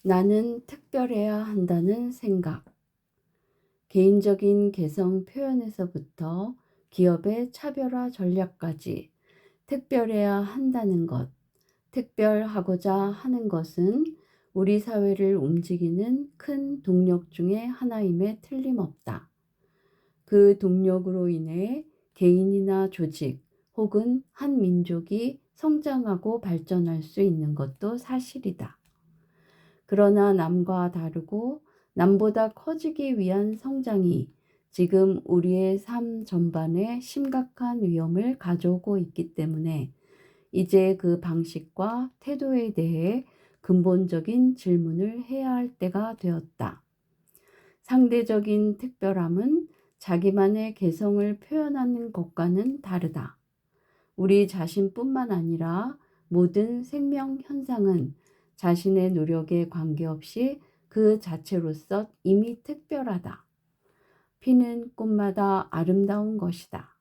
나는 특별해야 한다는 생각. 개인적인 개성 표현에서부터 기업의 차별화 전략까지 특별해야 한다는 것, 특별하고자 하는 것은 우리 사회를 움직이는 큰 동력 중에 하나임에 틀림없다. 그 동력으로 인해 개인이나 조직 혹은 한 민족이 성장하고 발전할 수 있는 것도 사실이다. 그러나 남과 다르고 남보다 커지기 위한 성장이 지금 우리의 삶 전반에 심각한 위험을 가져오고 있기 때문에 이제 그 방식과 태도에 대해 근본적인 질문을 해야 할 때가 되었다. 상대적인 특별함은 자기만의 개성을 표현하는 것과는 다르다. 우리 자신뿐만 아니라 모든 생명 현상은 자신의 노력에 관계없이 그 자체로서 이미 특별하다. 피는 꽃마다 아름다운 것이다.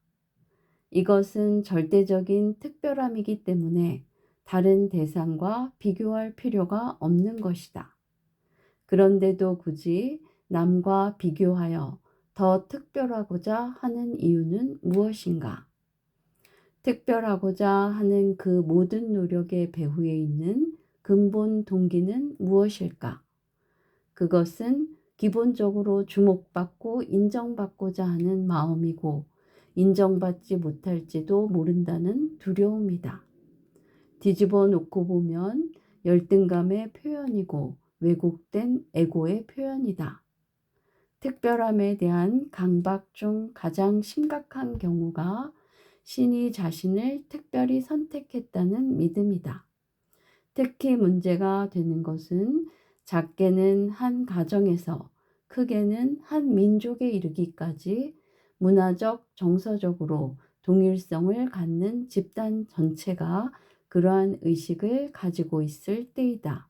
이것은 절대적인 특별함이기 때문에 다른 대상과 비교할 필요가 없는 것이다. 그런데도 굳이 남과 비교하여 더 특별하고자 하는 이유는 무엇인가? 특별하고자 하는 그 모든 노력의 배후에 있는 근본 동기는 무엇일까? 그것은 기본적으로 주목받고 인정받고자 하는 마음이고 인정받지 못할지도 모른다는 두려움이다. 뒤집어 놓고 보면 열등감의 표현이고 왜곡된 에고의 표현이다. 특별함에 대한 강박 중 가장 심각한 경우가 신이 자신을 특별히 선택했다는 믿음이다. 특히 문제가 되는 것은 작게는 한 가정에서 크게는 한 민족에 이르기까지 문화적, 정서적으로 동일성을 갖는 집단 전체가 그러한 의식을 가지고 있을 때이다.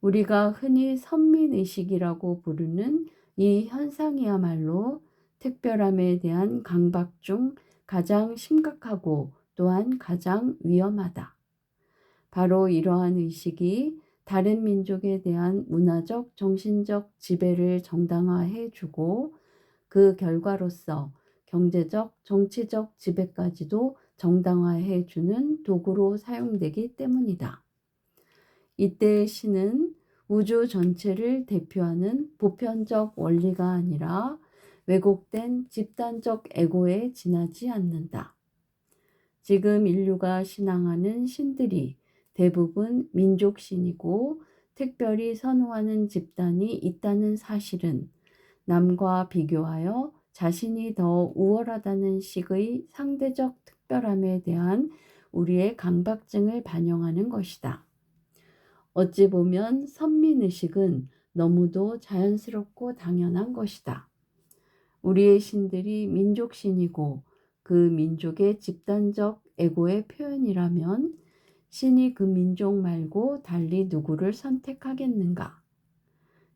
우리가 흔히 선민의식이라고 부르는 이 현상이야말로 특별함에 대한 강박 중 가장 심각하고 또한 가장 위험하다. 바로 이러한 의식이 다른 민족에 대한 문화적, 정신적 지배를 정당화해 주고 그 결과로서 경제적, 정치적 지배까지도 정당화해 주는 도구로 사용되기 때문이다. 이때 신은 우주 전체를 대표하는 보편적 원리가 아니라 왜곡된 집단적 에고에 지나지 않는다. 지금 인류가 신앙하는 신들이 대부분 민족신이고 특별히 선호하는 집단이 있다는 사실은 남과 비교하여 자신이 더 우월하다는 식의 상대적 특별함에 대한 우리의 강박증을 반영하는 것이다. 어찌 보면 선민의식은 너무도 자연스럽고 당연한 것이다. 우리의 신들이 민족신이고 그 민족의 집단적 에고의 표현이라면 신이 그 민족 말고 달리 누구를 선택하겠는가?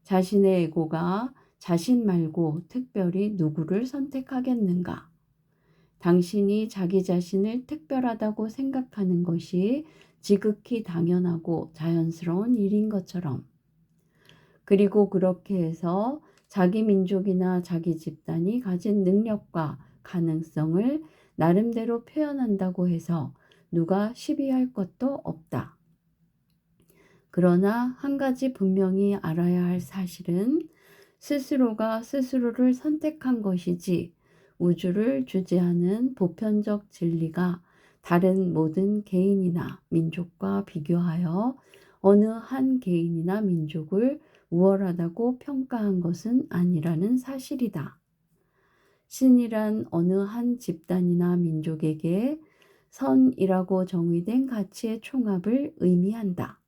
자신의 에고가 자신 말고 특별히 누구를 선택하겠는가? 당신이 자기 자신을 특별하다고 생각하는 것이 지극히 당연하고 자연스러운 일인 것처럼. 그리고 그렇게 해서 자기 민족이나 자기 집단이 가진 능력과 가능성을 나름대로 표현한다고 해서 누가 시비할 것도 없다. 그러나 한 가지 분명히 알아야 할 사실은 스스로가 스스로를 선택한 것이지 우주를 주재하는 보편적 진리가 다른 모든 개인이나 민족과 비교하여 어느 한 개인이나 민족을 우월하다고 평가한 것은 아니라는 사실이다. 신이란 어느 한 집단이나 민족에게 선이라고 정의된 가치의 총합을 의미한다.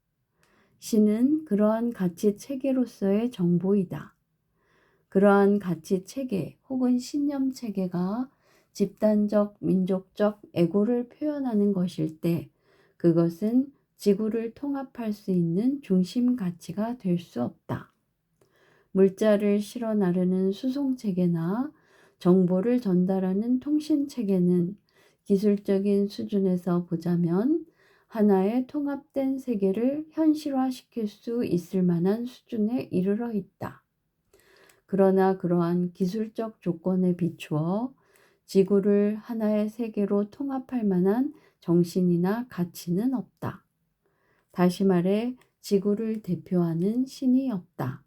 신은 그러한 가치 체계로서의 정보이다. 그러한 가치 체계 혹은 신념 체계가 집단적, 민족적 에고를 표현하는 것일 때 그것은 지구를 통합할 수 있는 중심 가치가 될 수 없다. 물자를 실어 나르는 수송 체계나 정보를 전달하는 통신 체계는 기술적인 수준에서 보자면 하나의 통합된 세계를 현실화시킬 수 있을 만한 수준에 이르러 있다. 그러나 그러한 기술적 조건에 비추어 지구를 하나의 세계로 통합할 만한 정신이나 가치는 없다. 다시 말해 지구를 대표하는 신이 없다.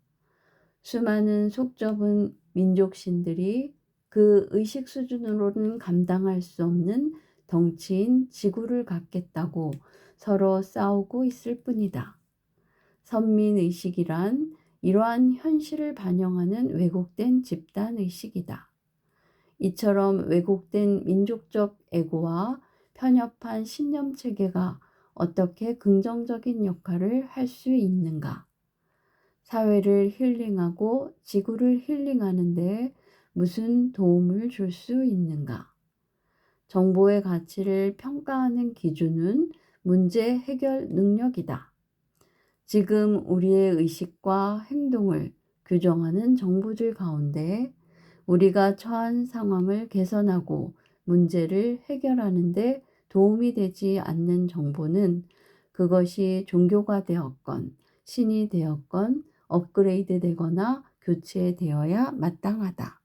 수많은 속 좁은 민족신들이 그 의식 수준으로는 감당할 수 없는 덩치인 지구를 갖겠다고 서로 싸우고 있을 뿐이다. 선민의식이란 이러한 현실을 반영하는 왜곡된 집단의식이다. 이처럼 왜곡된 민족적 애고와 편협한 신념체계가 어떻게 긍정적인 역할을 할 수 있는가? 사회를 힐링하고 지구를 힐링하는 데 무슨 도움을 줄 수 있는가? 정보의 가치를 평가하는 기준은 문제 해결 능력이다. 지금 우리의 의식과 행동을 규정하는 정보들 가운데 우리가 처한 상황을 개선하고 문제를 해결하는 데 도움이 되지 않는 정보는 그것이 종교가 되었건 신이 되었건 업그레이드 되거나 교체되어야 마땅하다.